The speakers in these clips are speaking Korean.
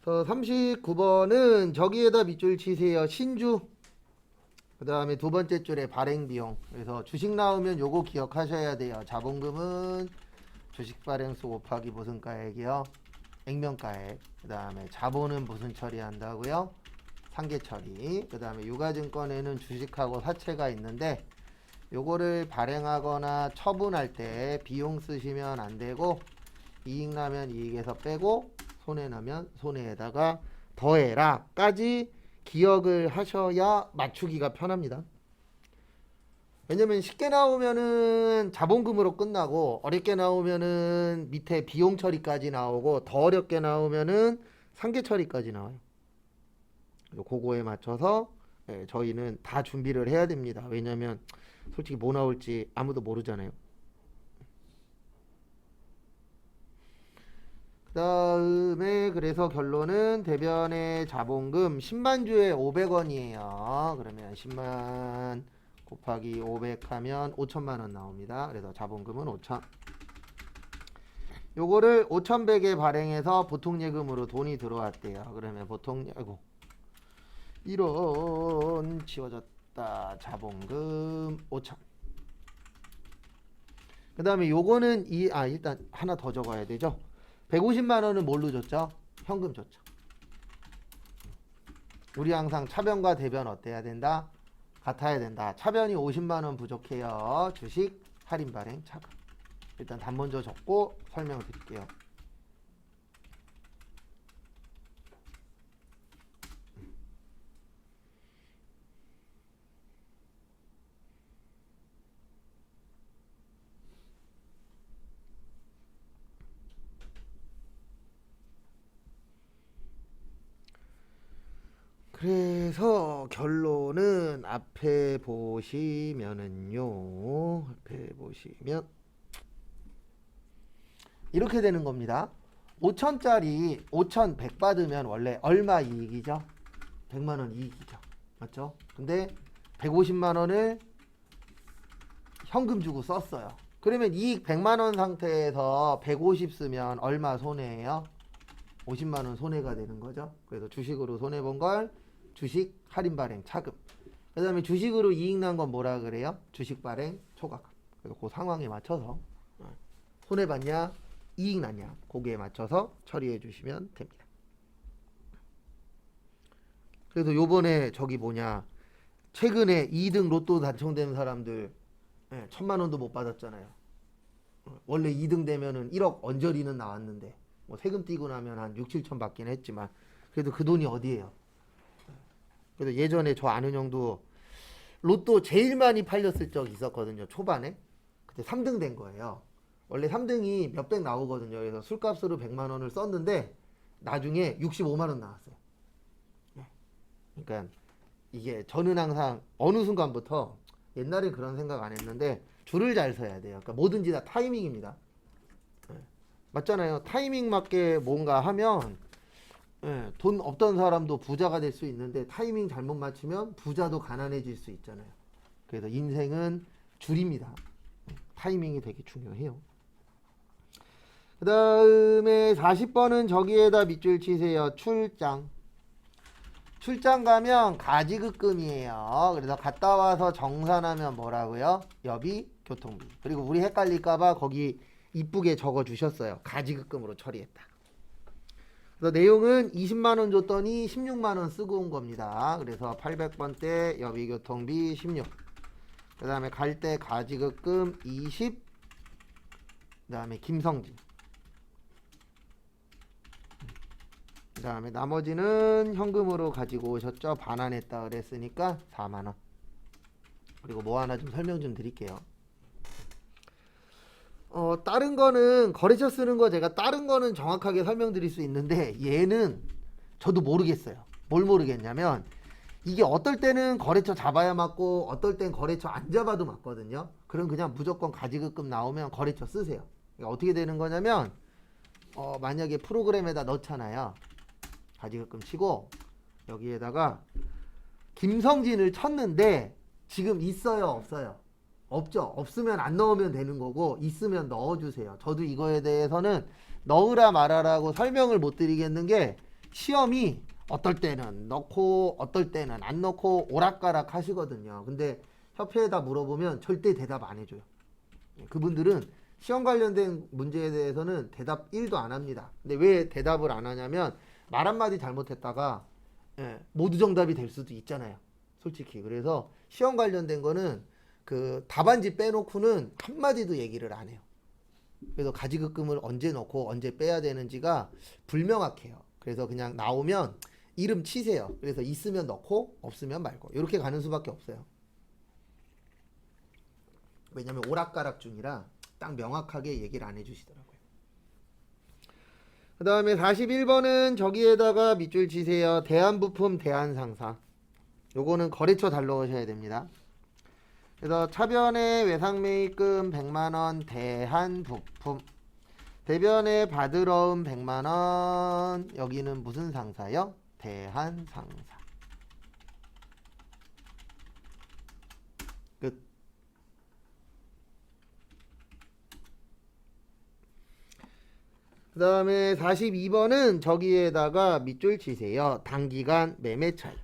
그래서 39번은 저기에다 밑줄 치세요. 신주. 그 다음에 두 번째 줄에 발행비용. 그래서 주식 나오면 요거 기억하셔야 돼요. 자본금은 주식 발행수 곱하기 무슨 가액이요? 액면가액. 그 다음에 자본은 무슨 처리한다고요? 상계 처리. 그 다음에 유가증권에는 주식하고 사채가 있는데 요거를 발행하거나 처분할 때 비용 쓰시면 안 되고 이익 나면 이익에서 빼고 손해 나면 손해에다가 더해라 까지 기억을 하셔야 맞추기가 편합니다. 왜냐면 쉽게 나오면은 자본금으로 끝나고 어렵게 나오면은 밑에 비용 처리까지 나오고 더 어렵게 나오면은 상계 처리까지 나와요. 그거에 맞춰서 저희는 다 준비를 해야 됩니다. 왜냐면 솔직히 뭐 나올지 아무도 모르잖아요. 그 다음에 그래서 결론은 대변의 자본금 10만 주에 500원이에요. 그러면 10만 곱하기 500 하면 5천만 원 나옵니다. 그래서 자본금은 5천. 요거를 5,100에 발행해서 보통예금으로 돈이 들어왔대요. 그러면 아이고 이런 지워졌다. 자본금 5천. 그 다음에 요거는 일단 하나 더 적어야 되죠. 150만 원은 뭘로 줬죠? 현금 줬죠. 우리 항상 차변과 대변 어때야 된다? 같아야 된다. 차변이 50만 원 부족해요. 주식 할인 발행 차금. 일단 답 먼저 적고 설명을 드릴게요. 그래서 결론은 앞에 보시면은요. 앞에 보시면 이렇게 되는 겁니다. 5천짜리 5,100 받으면 원래 얼마 이익이죠? 100만 원 이익이죠. 맞죠? 근데 150만 원을 현금 주고 썼어요. 그러면 이익 100만 원 상태에서 150 쓰면 얼마 손해예요? 50만 원 손해가 되는 거죠. 그래서 주식으로 손해 본 걸 주식 할인 발행 차금. 그다음에 주식으로 이익 난 건 뭐라 그래요? 주식 발행 초과금. 그래서 그 상황에 맞춰서 손해 봤냐, 이익 났냐, 거기에 맞춰서 처리해 주시면 됩니다. 그래서 요번에 저기 최근에 2등 로또 당첨된 사람들 1,000만 원도 못 받았잖아요. 원래 2등 되면은 1억 언저리는 나왔는데 뭐 세금 떼고 나면 한 6, 7천 받긴 했지만 그래도 그 돈이 어디예요? 그래서 예전에 저 아는 형도 로또 제일 많이 팔렸을 적이 있었거든요. 초반에. 그때 3등 된 거예요. 원래 3등이 몇백 나오거든요. 그래서 술값으로 100만 원을 썼는데 나중에 65만 원 나왔어요. 그러니까 이게 저는 항상 어느 순간부터 옛날에 그런 생각 안 했는데 줄을 잘 서야 돼요. 그러니까 뭐든지 다 타이밍입니다. 맞잖아요. 타이밍 맞게 뭔가 하면 돈 없던 사람도 부자가 될 수 있는데 타이밍 잘못 맞추면 부자도 가난해질 수 있잖아요. 그래서 인생은 줄입니다. 타이밍이 되게 중요해요. 그 다음에 40번은 저기에다 밑줄 치세요. 출장. 출장 가면 가지급금이에요. 그래서 갔다 와서 정산하면 뭐라고요? 여비, 교통비. 그리고 우리 헷갈릴까봐 거기 이쁘게 적어 주셨어요. 가지급금으로 처리했다. 그래서 내용은 20만 원 줬더니 16만 원 쓰고 온 겁니다. 그래서 800번 때 여비, 교통비 16. 그 다음에 갈 때 가지급금 20. 그 다음에 김성진. 그 다음에 나머지는 현금으로 가지고 오셨죠. 반환했다 그랬으니까 4만원. 그리고 뭐 하나 좀 설명 좀 드릴게요. 다른 거는 거래처 쓰는 거 제가 다른 거는 정확하게 설명드릴 수 있는데 얘는 저도 모르겠어요. 뭘 모르겠냐면 이게 어떨 때는 거래처 잡아야 맞고 어떨 땐 거래처 안 잡아도 맞거든요. 그럼 그냥 무조건 가지급금 나오면 거래처 쓰세요. 그러니까 어떻게 되는 거냐면 만약에 프로그램에다 넣잖아요. 가지급금 치고 여기에다가 김성진을 쳤는데 지금 있어요 없어요? 없죠. 없으면 안 넣으면 되는 거고 있으면 넣어주세요. 저도 이거에 대해서는 넣으라 말아라고 설명을 못 드리겠는 게 시험이 어떨 때는 넣고 어떨 때는 안 넣고 오락가락 하시거든요. 근데 협회에다 물어보면 절대 대답 안 해줘요. 그분들은 시험 관련된 문제에 대해서는 대답 1도 안 합니다. 근데 왜 대답을 안 하냐면 말 한마디 잘못했다가 모두 정답이 될 수도 있잖아요. 솔직히. 그래서 시험 관련된 거는 그 답안지 빼놓고는 한마디도 얘기를 안 해요. 그래서 가지급금을 언제 넣고 언제 빼야 되는지가 불명확해요. 그래서 그냥 나오면 이름 치세요. 그래서 있으면 넣고 없으면 말고 이렇게 가는 수밖에 없어요. 왜냐면 오락가락 중이라 딱 명확하게 얘기를 안 해주시더라고요. 그 다음에 41번은 저기에다가 밑줄 치세요. 대한부품 대한상사. 요거는 거래처 달러오셔야 됩니다. 그래서 차변에 외상매입금 100만원 대한부품, 대변에 받으러 온 100만원, 여기는 무슨 상사요? 대한상사. 끝. 그 다음에 42번은 저기에다가 밑줄 치세요. 단기간 매매 차익.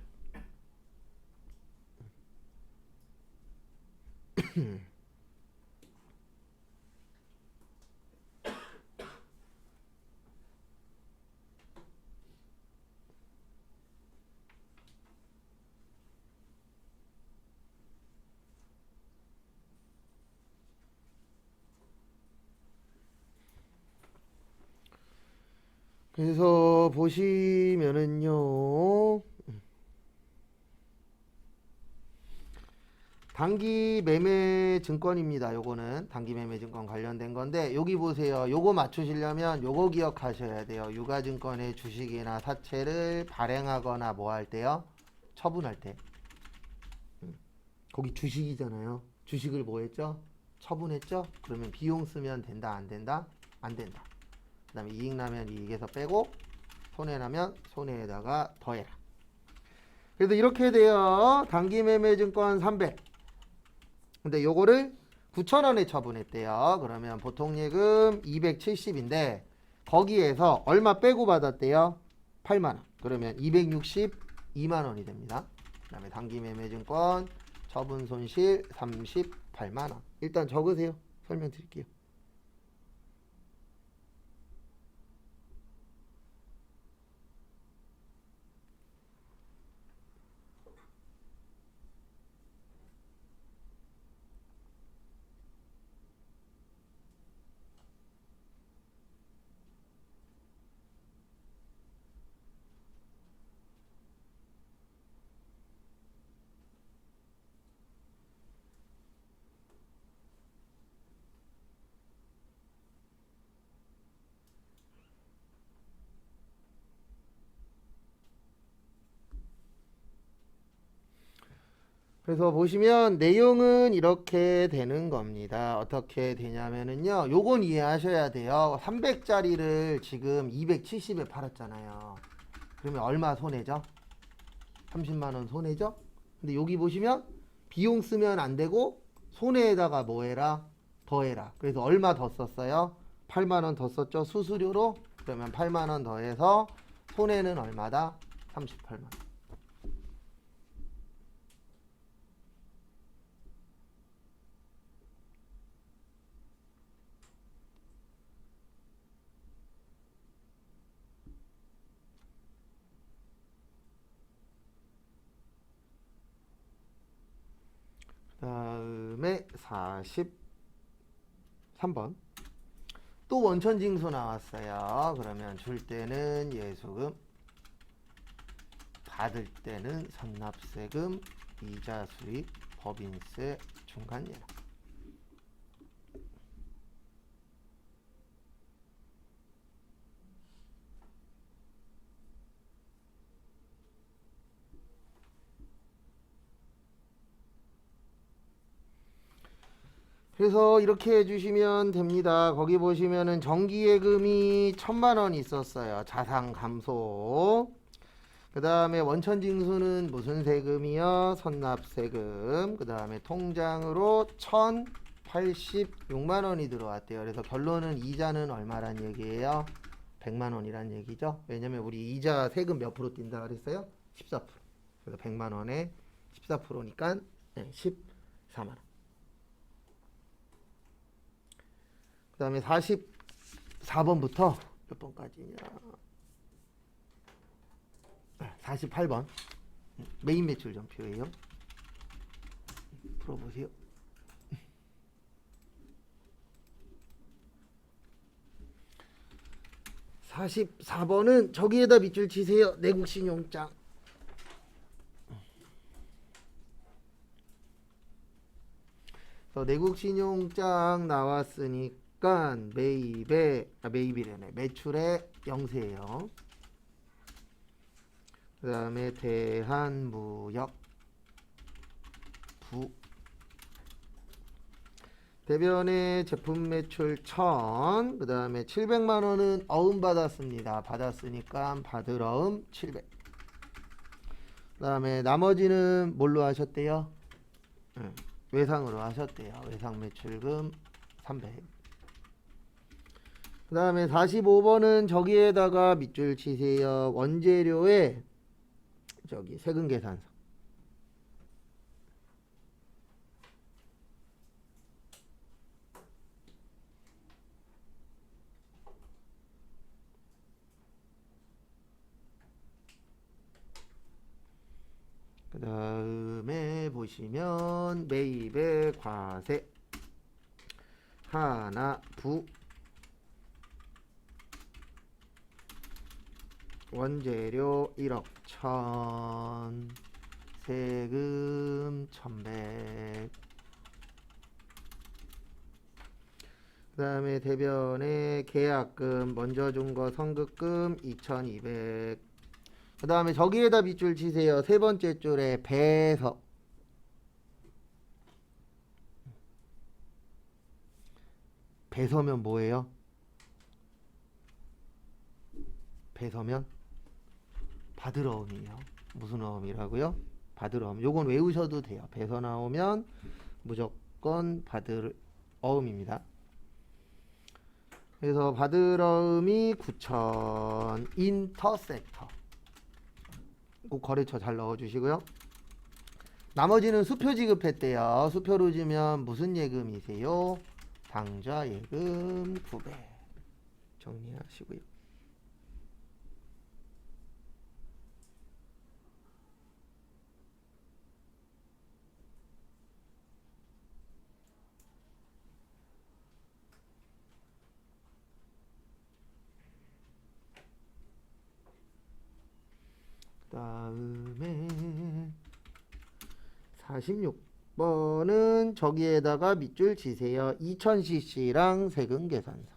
그래서 보시면은요, 단기 매매 증권입니다. 요거는 단기 매매 증권 관련된 건데, 여기 보세요. 요거 맞추시려면 요거 기억하셔야 돼요. 유가증권의 주식이나 사채를 발행하거나 뭐 할 때요? 처분할 때. 거기 주식이잖아요. 주식을 뭐 했죠? 처분했죠? 그러면 비용 쓰면 된다, 안 된다? 안 된다. 그 다음에 이익 나면 이익에서 빼고 손해 나면 손해에다가 더해라. 그래서 이렇게 돼요. 단기 매매 증권 300. 근데 요거를 9,000원에 처분했대요. 그러면 보통 예금 270인데 거기에서 얼마 빼고 받았대요? 8만원. 그러면 262만원이 됩니다. 그 다음에 단기 매매 증권 처분 손실 38만원. 일단 적으세요. 설명드릴게요. 그래서 보시면 내용은 이렇게 되는 겁니다. 어떻게 되냐면은요. 요건 이해하셔야 돼요. 300짜리를 지금 270에 팔았잖아요. 그러면 얼마 손해죠? 30만원 손해죠? 근데 여기 보시면 비용 쓰면 안 되고 손해에다가 뭐 해라? 더해라. 그래서 얼마 더 썼어요? 8만원 더 썼죠? 수수료로? 그러면 8만원 더해서 손해는 얼마다? 38만원. 다음에 43번 또 원천징수 나왔어요. 그러면 줄 때는 예수금, 받을 때는 선납세금, 이자 수익, 법인세, 중간예납. 그래서 이렇게 해주시면 됩니다. 거기 보시면은 정기예금이 1,000만원 있었어요. 자산 감소. 그 다음에 원천징수는 무슨 세금이요? 선납세금. 그 다음에 통장으로 1,086만원이 들어왔대요. 그래서 결론은 이자는 얼마란 얘기예요? 100만 원이란 얘기죠. 왜냐면 우리 이자 세금 몇 프로 뛴다 그랬어요? 14%. 그래서 100만 원에 14%니까 14만 원. 그 다음에 44번부터 몇 번까지냐? 48번 메인 매출 전표예요. 풀어보세요. 44번은 저기에다 밑줄 치세요. 내국신용장. 내국신용장 나왔으니까 매입이래네. 매출의 0세예요. 그 다음에 대한무역 부 대변의 제품 매출 1000, 그 다음에 700만 원은 어음 받았습니다. 받았으니까 받을 어음 700. 그 다음에 나머지는 뭘로 하셨대요? 외상으로 하셨대요. 외상 매출금 300. 그 다음에 45번은 저기에다가 밑줄 치세요. 원재료의 저기 세금 계산서. 그 다음에 보시면 매입의 과세 하나 부 원재료 1억 1000 세금 1100. 그 다음에 대변의 계약금 먼저 준 거 선급금 2200. 그 다음에 저기에다 밑줄 치세요. 세 번째 줄에 배서. 배서면 뭐예요? 배서면 받을 어음이에요. 무슨 어음이라고요? 받을 어음. 요건 외우셔도 돼요. 배서 나오면 무조건 받을 어음입니다. 그래서 받을 어음이 9,000 인터섹터. 꼭 거래처 잘 넣어주시고요. 나머지는 수표 지급했대요. 수표로 주면 무슨 예금이세요? 당좌 예금 900 정리하시고요. 그 다음에 46번은 저기에다가 밑줄 치세요. 2000cc랑 세금 계산서.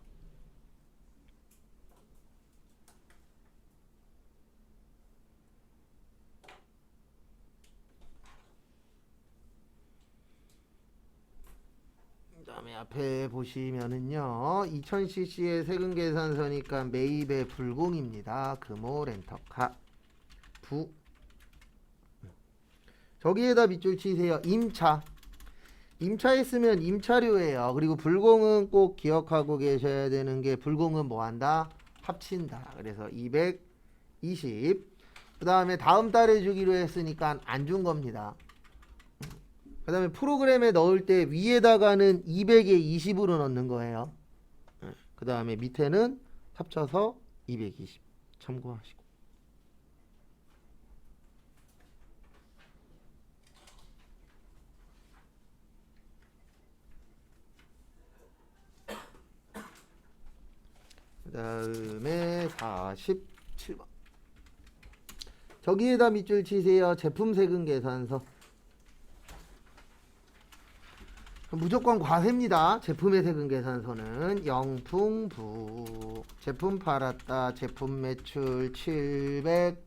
그 다음에 앞에 보시면은요, 2000cc의 세금 계산서니까 매입의 불공입니다. 금호 렌터카 부 저기에다 밑줄 치세요. 임차. 임차에 쓰면 임차료예요. 그리고 불공은 꼭 기억하고 계셔야 되는 게 불공은 뭐 한다? 합친다. 그래서 220. 그 다음에 다음 달에 주기로 했으니까 안 준 겁니다. 그 다음에 프로그램에 넣을 때 위에다가는 200에 20으로 넣는 거예요. 그 다음에 밑에는 합쳐서 220 참고하시고. 그 다음에 47번 저기에다 밑줄 치세요. 제품 세금 계산서. 무조건 과세입니다. 제품의 세금 계산서는 영풍부 제품 팔았다. 제품 매출 700.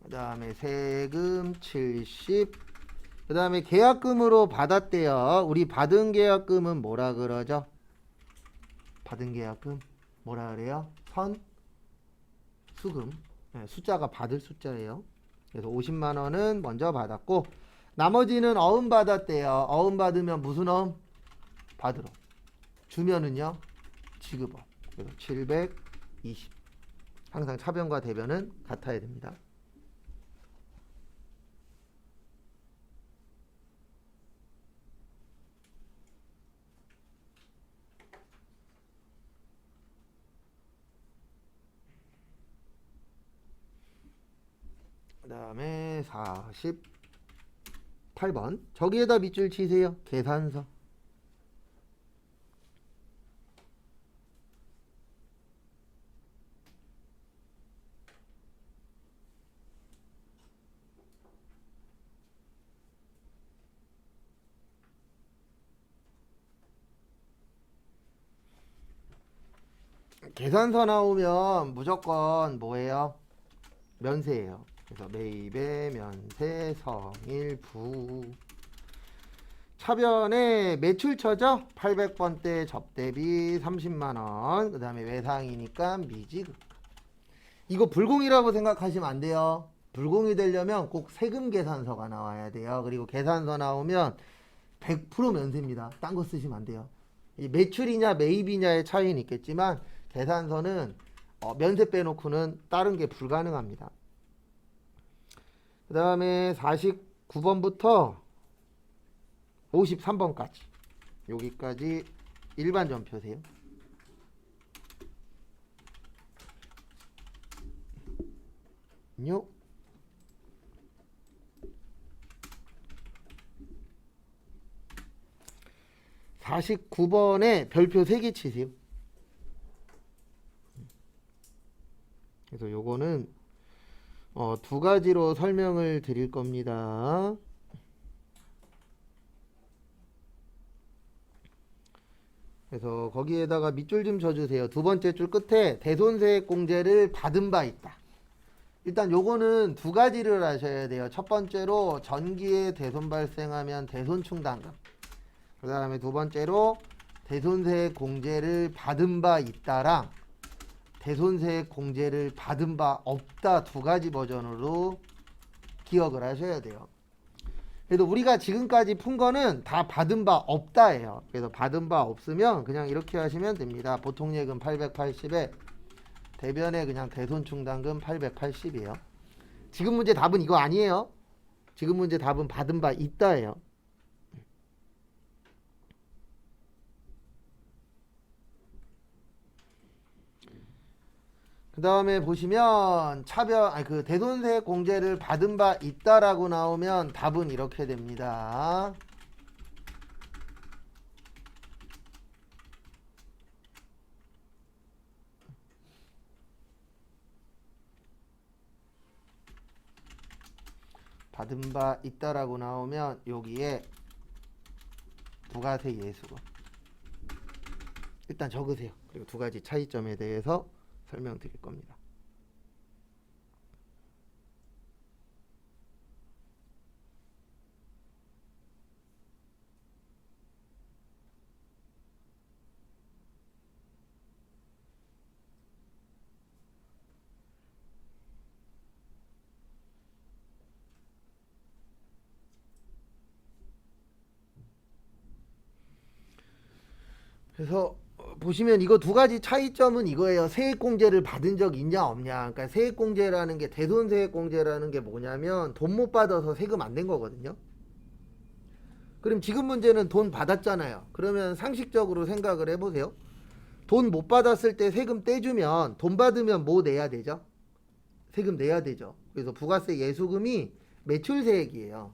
그 다음에 세금 70. 그 다음에 계약금으로 받았대요. 우리 받은 계약금은 뭐라 그러죠? 받은 계약금 뭐라 그래요? 수금. 네, 숫자가 받을 숫자예요. 그래서 50만 원은 먼저 받았고 나머지는 어음 받았대요. 어음 받으면 무슨 어음? 받을 어음. 주면은요 지급어음. 그래서 720 항상 차변과 대변은 같아야 됩니다. 그 다음에 48번 저기에다 밑줄 치세요. 계산서. 계산서 나오면 무조건 뭐예요? 면세예요. 그래서 매입의 면세 성일부. 차변에 매출처죠? 800번대 접대비 30만원. 그 다음에 외상이니까 미지급. 이거 불공이라고 생각하시면 안 돼요. 불공이 되려면 꼭 세금 계산서가 나와야 돼요. 그리고 계산서 나오면 100% 면세입니다. 딴 거 쓰시면 안 돼요. 이 매출이냐 매입이냐의 차이는 있겠지만 계산서는 면세 빼놓고는 다른 게 불가능합니다. 그 다음에 49번부터 53번까지 여기까지 일반 전표세요. 요 49번에 별표 3개 치세요. 그래서 요거는 두 가지로 설명을 드릴 겁니다. 그래서 거기에다가 밑줄 좀 쳐주세요. 두 번째 줄 끝에 대손세액 공제를 받은 바 있다. 일단 요거는 두 가지를 하셔야 돼요. 첫 번째로 전기에 대손 발생하면 대손 충당금. 그 다음에 두 번째로 대손세액 공제를 받은 바 있다랑 대손세액 공제를 받은 바 없다, 두 가지 버전으로 기억을 하셔야 돼요. 그래도 우리가 지금까지 푼 거는 다 받은 바 없다예요. 그래서 받은 바 없으면 그냥 이렇게 하시면 됩니다. 보통 예금 880에 대변에 그냥 대손 충당금 880이에요. 지금 문제 답은 이거 아니에요. 지금 문제 답은 받은 바 있다예요. 그 다음에 보시면 그 대손세액 공제를 받은 바 있다라고 나오면 답은 이렇게 됩니다. 받은 바 있다라고 나오면 여기에 부가세 예수금 일단 적으세요. 그리고 두 가지 차이점에 대해서 설명드릴 겁니다. 그래서 보시면 이거 두 가지 차이점은 이거예요. 세액공제를 받은 적 있냐 없냐. 그러니까 세액공제라는 게 대손세액공제라는 게 뭐냐면 돈 못 받아서 세금 안 낸 거거든요. 그럼 지금 문제는 돈 받았잖아요. 그러면 상식적으로 생각을 해보세요. 돈 못 받았을 때 세금 떼주면 돈 받으면 뭐 내야 되죠? 세금 내야 되죠. 그래서 부가세 예수금이 매출세액이에요.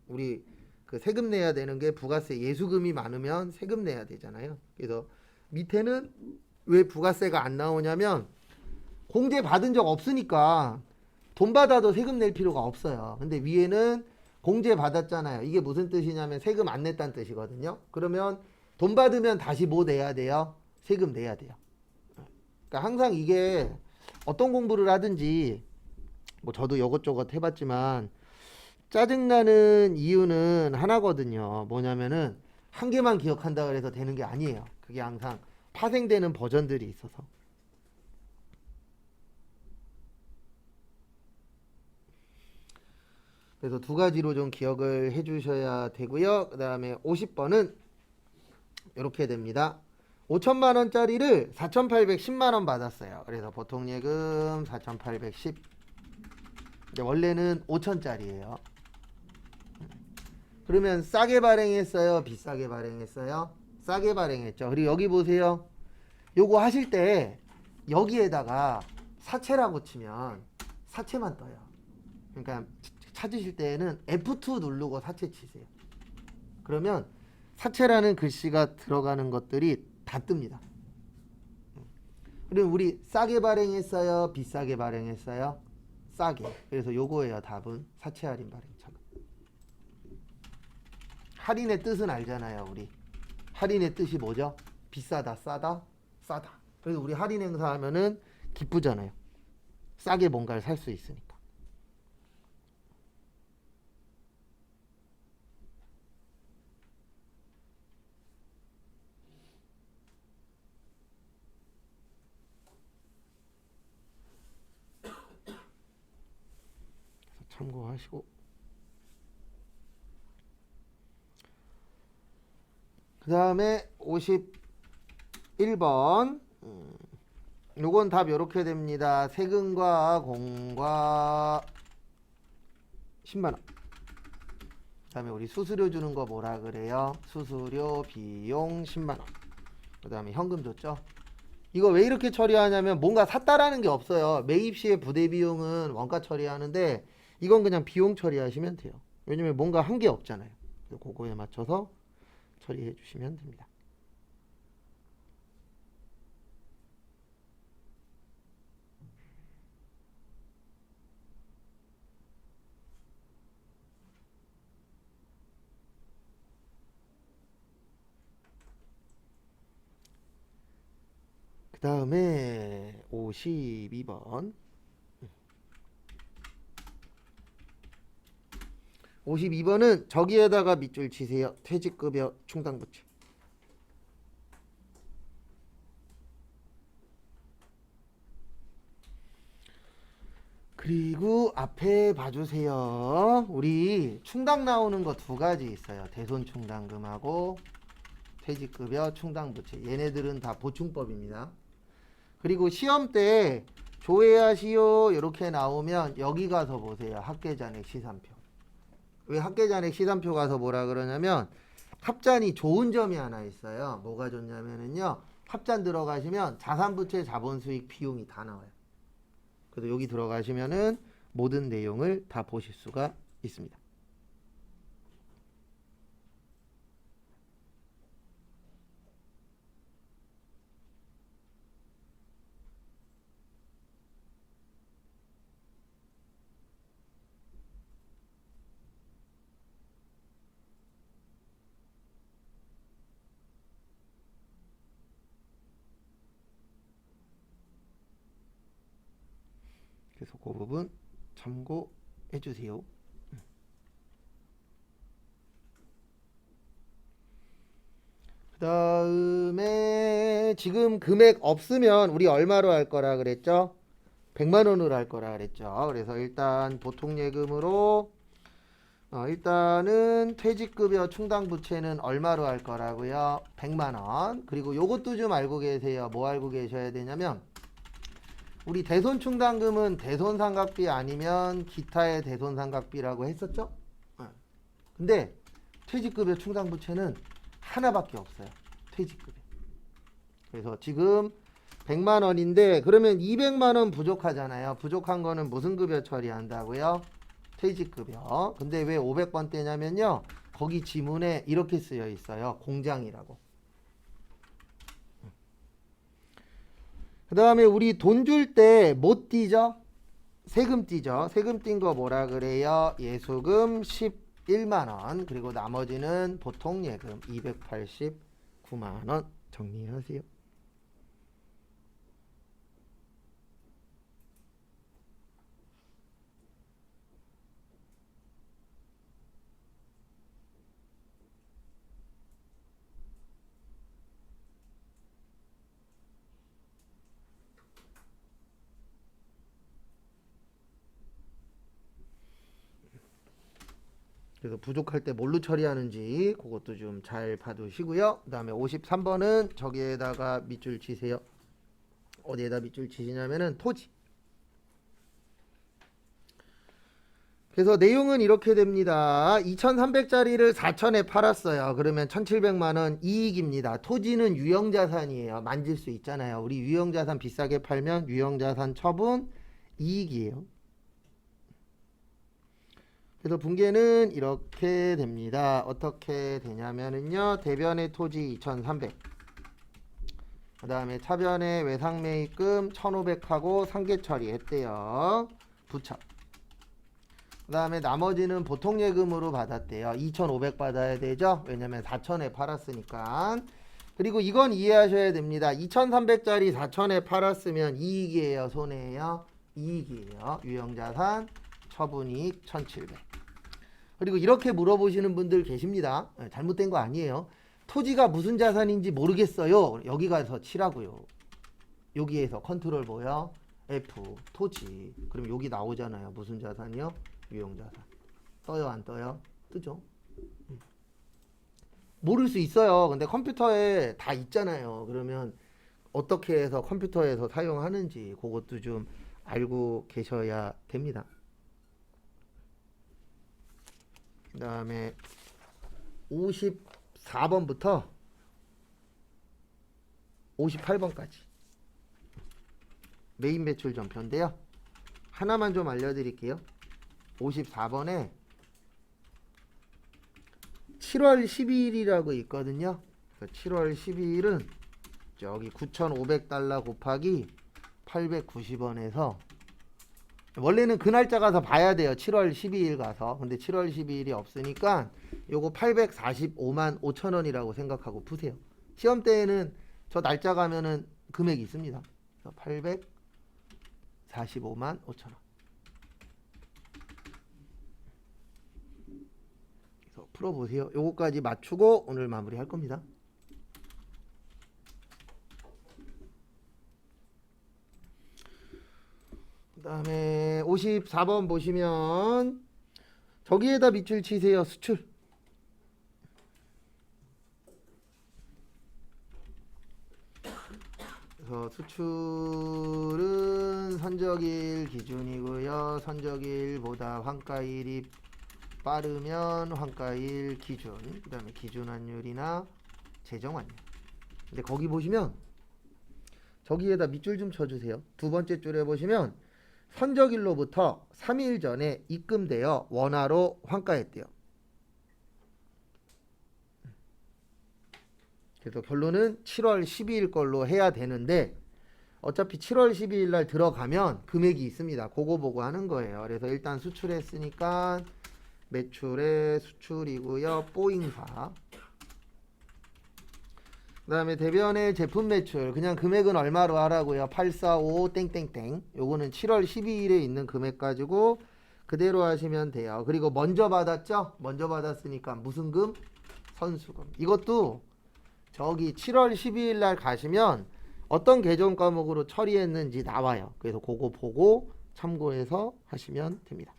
우리 그 세금 내야 되는 게 부가세 예수금이 많으면 세금 내야 되잖아요. 그래서 밑에는 왜 부가세가 안 나오냐면 공제 받은 적 없으니까 돈 받아도 세금 낼 필요가 없어요. 근데 위에는 공제 받았잖아요. 이게 무슨 뜻이냐면 세금 안 냈다는 뜻이거든요. 그러면 돈 받으면 다시 뭐 내야 돼요? 세금 내야 돼요. 그러니까 항상 이게 어떤 공부를 하든지 뭐 저도 이것저것 해봤지만 짜증나는 이유는 하나거든요. 뭐냐면은 한 개만 기억한다 그래서 되는 게 아니에요. 그게 항상 파생되는 버전들이 있어서. 그래서 두 가지로 좀 기억을 해 주셔야 되고요. 그 다음에 50번은 이렇게 됩니다. 5천만 원짜리를 4,810만 원 받았어요. 그래서 보통 예금 4,810. 원래는 5천짜리예요. 그러면 싸게 발행했어요? 비싸게 발행했어요? 싸게 발행했죠. 그리고 여기 보세요. 요거 하실 때 여기에다가 사채라고 치면 사채만 떠요. 그러니까 찾으실 때에는 F2 누르고 사채 치세요. 그러면 사채라는 글씨가 들어가는 것들이 다 뜹니다. 그럼 우리 싸게 발행했어요? 비싸게 발행했어요? 싸게. 그래서 요거예요. 답은 사채 할인 발행 차금. 할인의 뜻은 알잖아요. 우리 할인의 뜻이 뭐죠? 비싸다, 싸다, 싸다. 그래서 우리 할인 행사하면은 기쁘잖아요. 싸게 뭔가를 살 수 있으니까. 그래서 참고하시고. 그 다음에 51번. 요건 답 요렇게 됩니다. 세금과 공과 10만원. 그 다음에 우리 수수료 주는 거 뭐라 그래요? 수수료 비용 10만원. 그 다음에 현금 줬죠. 이거 왜 이렇게 처리하냐면 뭔가 샀다라는 게 없어요. 매입 시에 부대 비용은 원가 처리하는데 이건 그냥 비용 처리하시면 돼요. 왜냐면 뭔가 한 게 없잖아요. 그거에 맞춰서 처리해 주시면 됩니다. 그 다음에 52번. 52번은 저기에다가 밑줄 치세요. 퇴직급여 충당부채. 그리고 앞에 봐주세요. 우리 충당 나오는 거 두 가지 있어요. 대손충당금하고 퇴직급여 충당부채. 얘네들은 다 보충법입니다. 그리고 시험 때 조회하시오 이렇게 나오면 여기 가서 보세요. 합계잔액 시산표. 왜 합계잔액 시산표 가서 뭐라 그러냐면 합잔이 좋은 점이 하나 있어요. 뭐가 좋냐면은요. 합잔 들어가시면 자산부채 자본수익 비용이 다 나와요. 그래서 여기 들어가시면은 모든 내용을 다 보실 수가 있습니다. 그래서 그 부분 참고해 주세요. 그 다음에 지금 금액 없으면 우리 얼마로 할 거라 그랬죠? 100만 원으로 할 거라 그랬죠. 그래서 일단 보통 예금으로 일단은 퇴직급여 충당부채는 얼마로 할 거라고요? 100만 원. 그리고 요것도 좀 알고 계세요. 뭐 알고 계셔야 되냐면 우리 대손충당금은 대손상각비 아니면 기타의 대손상각비라고 했었죠? 근데 퇴직급여 충당부채는 하나밖에 없어요. 퇴직급여. 그래서 지금 100만 원인데 그러면 200만 원 부족하잖아요. 부족한 거는 무슨 급여 처리한다고요? 퇴직급여. 근데 왜 500번대냐면요. 거기 지문에 이렇게 쓰여 있어요. 공장이라고. 그 다음에 우리 돈 줄 때 못 띄죠? 세금 띄죠? 세금 띈 거 뭐라 그래요? 예수금 11만 원. 그리고 나머지는 보통 예금 289만 원. 정리하세요. 그래서 부족할 때 뭘로 처리하는지 그것도 좀 잘 봐두시고요. 그 다음에 53번은 저기에다가 밑줄 치세요. 어디에다 밑줄 치시냐면은 토지. 그래서 내용은 이렇게 됩니다. 2,300짜리를 4,000에 팔았어요. 그러면 1,700만원 이익입니다. 토지는 유형자산이에요. 만질 수 있잖아요. 우리 유형자산 비싸게 팔면 유형자산 처분 이익이에요. 그래서 분계는 이렇게 됩니다. 어떻게 되냐면은요. 대변의 토지 2,300. 그 다음에 차변의 외상매입금 1,500하고 상계 처리했대요. 부착. 그 다음에 나머지는 보통예금으로 받았대요. 2,500 받아야 되죠. 왜냐면 4,000에 팔았으니까. 그리고 이건 이해하셔야 됩니다. 2,300짜리 4,000에 팔았으면 이익이에요, 손해예요? 이익이에요. 유형자산 처분이익 1,700. 그리고 이렇게 물어보시는 분들 계십니다. 잘못된 거 아니에요. 토지가 무슨 자산인지 모르겠어요. 여기 가서 치라고요. 여기에서 컨트롤 뭐요? F 토지. 그럼 여기 나오잖아요. 무슨 자산이요? 유형자산. 떠요 안 떠요? 뜨죠. 모를 수 있어요. 근데 컴퓨터에 다 있잖아요. 그러면 어떻게 해서 컴퓨터에서 사용하는지 그것도 좀 알고 계셔야 됩니다. 그 다음에 54번부터 58번까지 메인 매출 전표인데요. 하나만 좀 알려드릴게요. 54번에 7월 12일이라고 있거든요. 7월 12일은 저기 9,500달러 곱하기 890원에서 원래는 그 날짜 가서 봐야 돼요. 7월 12일 가서. 근데 7월 12일이 없으니까 요거 845만 5천 원이라고 생각하고 푸세요. 시험 때에는 저 날짜 가면은 금액이 있습니다. 845만 5천 원. 그래서 풀어보세요. 요거까지 맞추고 오늘 마무리할 겁니다. 그 다음에 54번 보시면 저기에다 밑줄 치세요. 수출. 그래서 수출은 선적일 기준이고요. 선적일보다 환가일이 빠르면 환가일 기준, 그 다음에 기준환율이나 재정환율. 근데 거기 보시면 저기에다 밑줄 좀 쳐주세요. 두 번째 줄에 보시면 선적일로부터 3일 전에 입금되어 원화로 환가했대요. 그래서 결론은 7월 12일 걸로 해야 되는데 어차피 7월 12일 날 들어가면 금액이 있습니다. 그거 보고 하는 거예요. 그래서 일단 수출했으니까 매출의 수출이고요. 뽀잉사. 그 다음에 대변의 제품 매출 그냥 금액은 얼마로 하라고요? 845 땡땡땡. 요거는 7월 12일에 있는 금액 가지고 그대로 하시면 돼요. 그리고 먼저 받았죠? 먼저 받았으니까 무슨 금? 선수금. 이것도 저기 7월 12일 날 가시면 어떤 계정 과목으로 처리했는지 나와요. 그래서 그거 보고 참고해서 하시면 됩니다.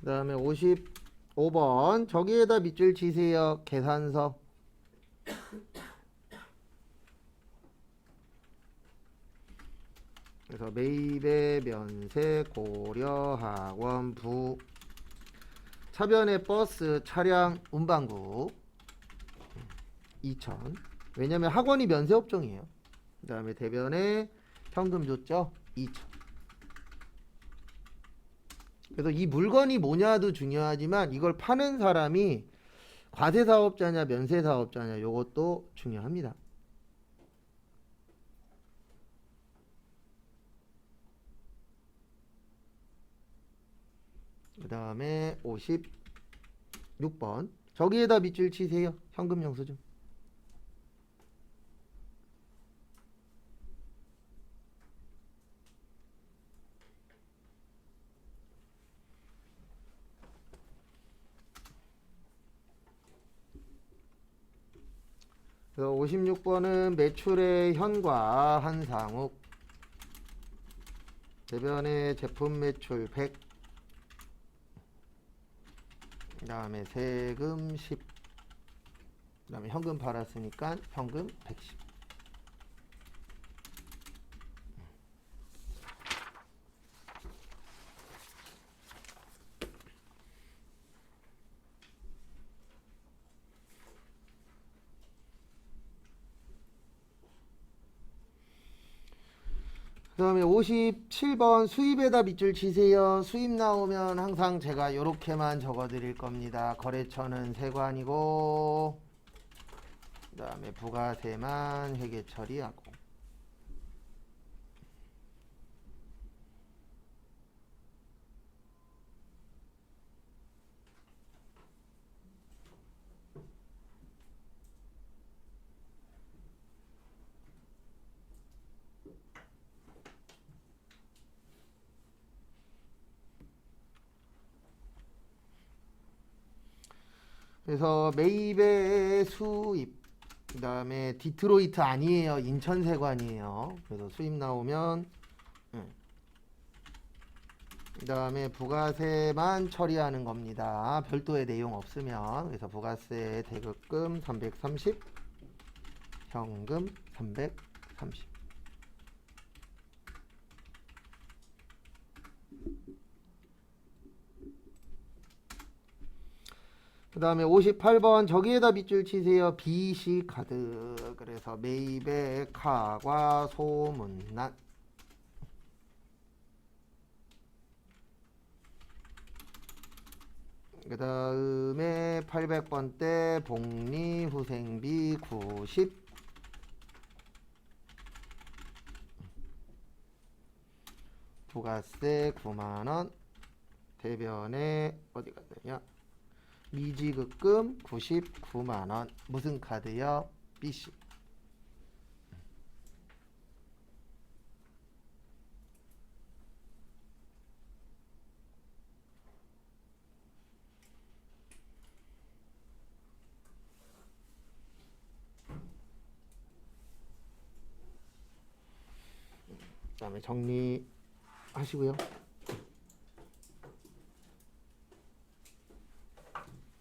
그 다음에 55번 저기에다 밑줄 치세요. 계산서. 그래서 매입의 면세 고려학원 부 차변의 버스 차량 운반국 2천. 왜냐면 학원이 면세 업종이에요. 그 다음에 대변에 현금 줬죠. 2천. 그래서 이 물건이 뭐냐도 중요하지만 이걸 파는 사람이 과세사업자냐 면세사업자냐 요것도 중요합니다. 그 다음에 56번 저기에다 밑줄 치세요. 현금 영수증. 그래서 56번은 매출의 현과 한상욱, 대변의 제품 매출 100, 그 다음에 세금 10, 그 다음에 현금 팔았으니까 현금 110. 그 다음에 57번 수입에다 밑줄 치세요. 수입 나오면 항상 제가 이렇게만 적어 드릴 겁니다. 거래처는 세관이고 그 다음에 부가세만 회계 처리하고. 그래서 매입의 수입, 그 다음에 디트로이트 아니에요. 인천세관이에요. 그래서 수입 나오면 그 다음에 부가세만 처리하는 겁니다. 별도의 내용 없으면. 그래서 부가세 대급금 330, 현금 330. 그 다음에 58번 저기에다 밑줄 치세요. BC카드. 그래서 매입의 카과 소문난. 그 다음에 800번대 복리후생비 90, 부가세 9만원, 대변에 어디 갔느냐, 미지급금 99만원. 무슨 카드요? BC. 그 다음에 정리하시고요.